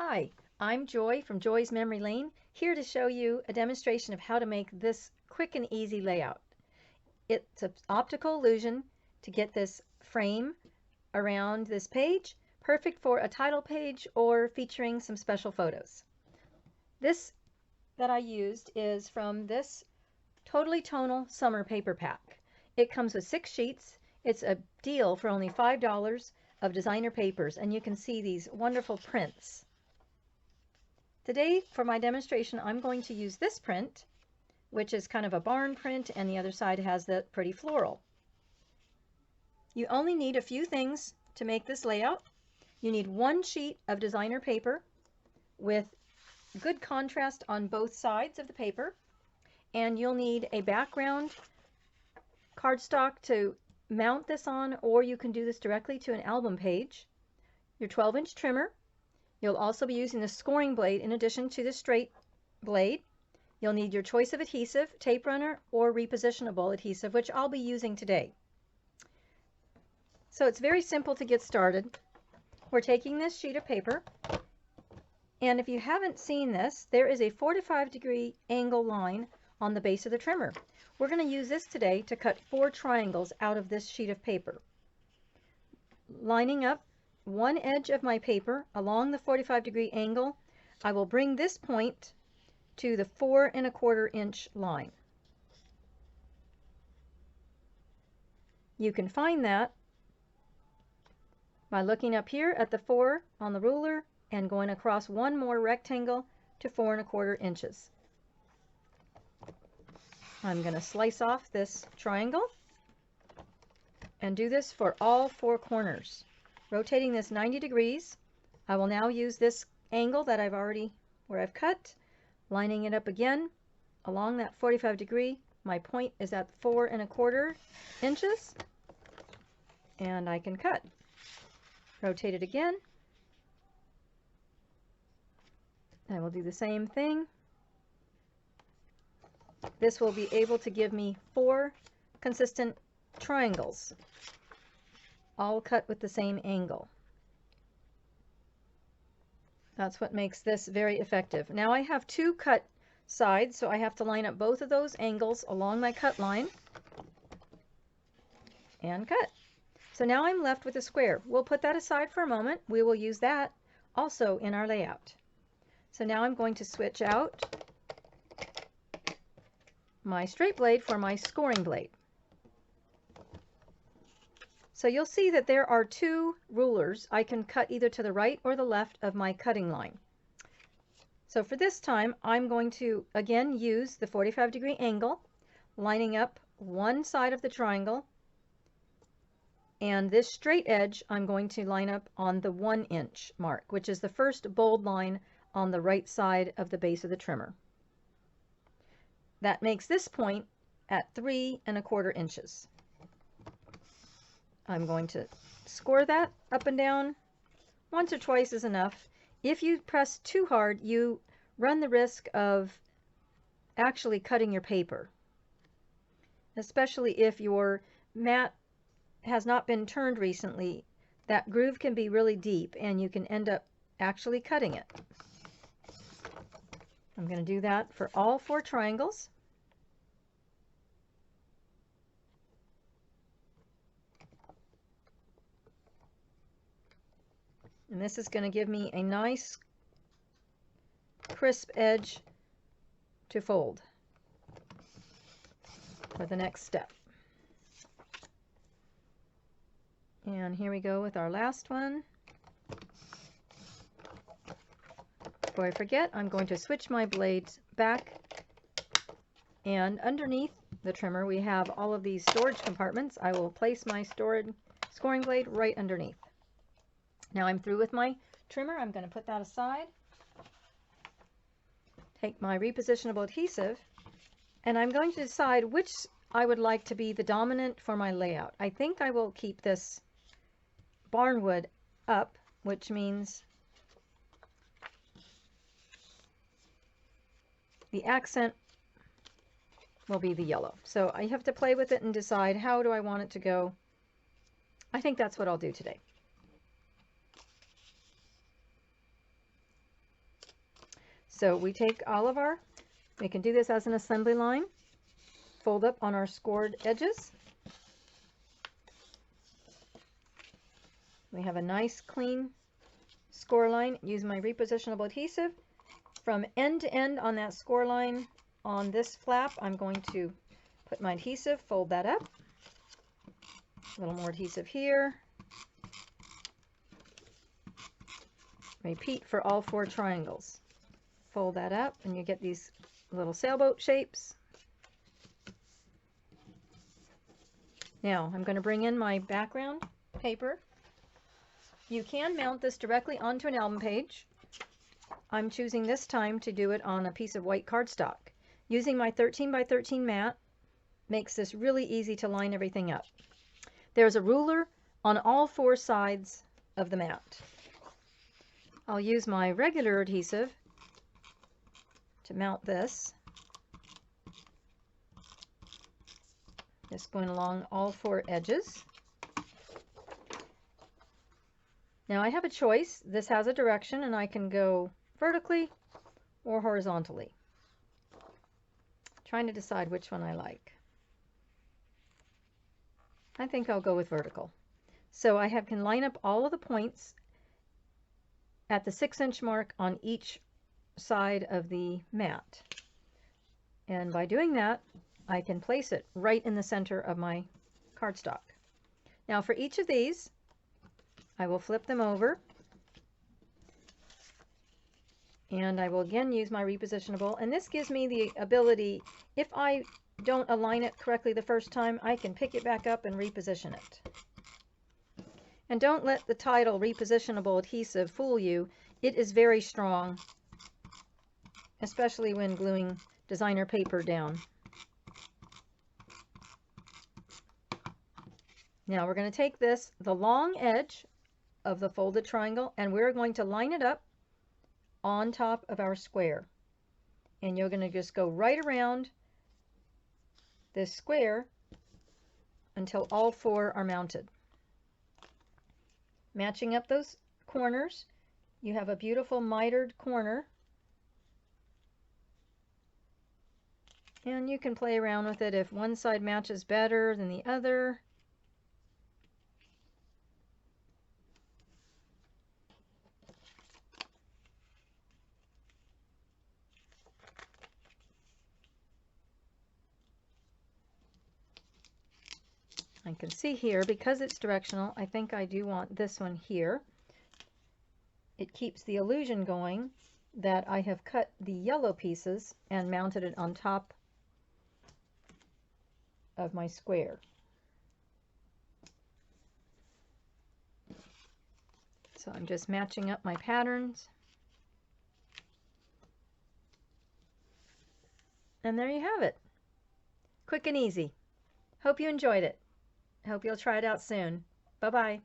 Hi, I'm Joy from Joy's Memory Lane, here to show you a demonstration of how to make this quick and easy layout. It's an optical illusion to get this frame around this page, perfect for a title page or featuring some special photos. This that I used is from this Totally Tonal Summer Paper Pack. It comes with 6 sheets. It's a deal for only $5 of designer papers, and you can see these wonderful prints. Today, for my demonstration, I'm going to use this print, which is kind of a barn print, and the other side has the pretty floral. You only need a few things to make this layout. You need 1 sheet of designer paper with good contrast on both sides of the paper, and you'll need a background cardstock to mount this on, or you can do this directly to an album page. Your 12-inch trimmer. You'll also be using the scoring blade in addition to the straight blade. You'll need your choice of adhesive, tape runner, or repositionable adhesive, which I'll be using today. So it's very simple to get started. We're taking this sheet of paper, and if you haven't seen this, there is a 45-degree angle line on the base of the trimmer. We're going to use this today to cut 4 triangles out of this sheet of paper. Lining up one edge of my paper along the 45-degree angle, I will bring this point to the 4 1/4 inch line. You can find that by looking up here at the 4 on the ruler and going across one more rectangle to 4 1/4 inches. I'm going to slice off this triangle and do this for all 4 corners. Rotating this 90 degrees, I will now use this angle that where I've cut, lining it up again along that 45 degree. My point is at 4 1/4 inches, and I can cut. Rotate it again. I will do the same thing. This will be able to give me 4 consistent triangles, all cut with the same angle. That's what makes this very effective. Now I have 2 cut sides, so I have to line up both of those angles along my cut line and cut. So now I'm left with a square. We'll put that aside for a moment. We will use that also in our layout. So now I'm going to switch out my straight blade for my scoring blade. So you'll see that there are 2 rulers. I can cut either to the right or the left of my cutting line. So for this time, I'm going to again use the 45-degree angle, lining up one side of the triangle, and this straight edge I'm going to line up on the 1 inch mark, which is the first bold line on the right side of the base of the trimmer. That makes this point at 3 1/4 inches. I'm going to score that up and down. Once or twice is enough. If you press too hard, you run the risk of actually cutting your paper, especially if your mat has not been turned recently. That groove can be really deep and you can end up actually cutting it. I'm going to do that for all 4 triangles. And this is going to give me a nice crisp edge to fold for the next step. And here we go with our last one. Before I forget, I'm going to switch my blades back, and underneath the trimmer we have all of these storage compartments. I will place my scoring blade right underneath. Now I'm through with my trimmer. I'm going to put that aside. Take my repositionable adhesive, and I'm going to decide which I would like to be the dominant for my layout. I think I will keep this barnwood up, which means the accent will be the yellow. So I have to play with it and decide how do I want it to go. I think that's what I'll do today. So we take all of our, we can do this as an assembly line, fold up on our scored edges. We have a nice clean score line. Use my repositionable adhesive. From end to end on that score line on this flap, I'm going to put my adhesive, fold that up. A little more adhesive here. Repeat for all 4 triangles. Fold that up and you get these little sailboat shapes. Now I'm going to bring in my background paper. You can mount this directly onto an album page. I'm choosing this time to do it on a piece of white cardstock. Using my 13 by 13 mat makes this really easy to line everything up. There's a ruler on all 4 sides of the mat. I'll use my regular adhesive to mount this. Just going along all 4 edges. Now I have a choice. This has a direction and I can go vertically or horizontally. Trying to decide which one I like. I think I'll go with vertical. So I can line up all of the points at the 6-inch mark on each side of the mat. And by doing that, I can place it right in the center of my cardstock. Now for each of these, I will flip them over and I will again use my repositionable, and this gives me the ability, if I don't align it correctly the first time, I can pick it back up and reposition it. And don't let the title repositionable adhesive fool you. It is very strong, especially when gluing designer paper down. Now we're going to take this, the long edge of the folded triangle, and we're going to line it up on top of our square. And you're going to just go right around this square until all 4 are mounted. Matching up those corners, you have a beautiful mitered corner. And you can play around with it if one side matches better than the other. I can see here, because it's directional, I think I do want this one here. It keeps the illusion going that I have cut the yellow pieces and mounted it on top of my square. So I'm just matching up my patterns. And there you have it. Quick and easy. Hope you enjoyed it. Hope you'll try it out soon. Bye-bye.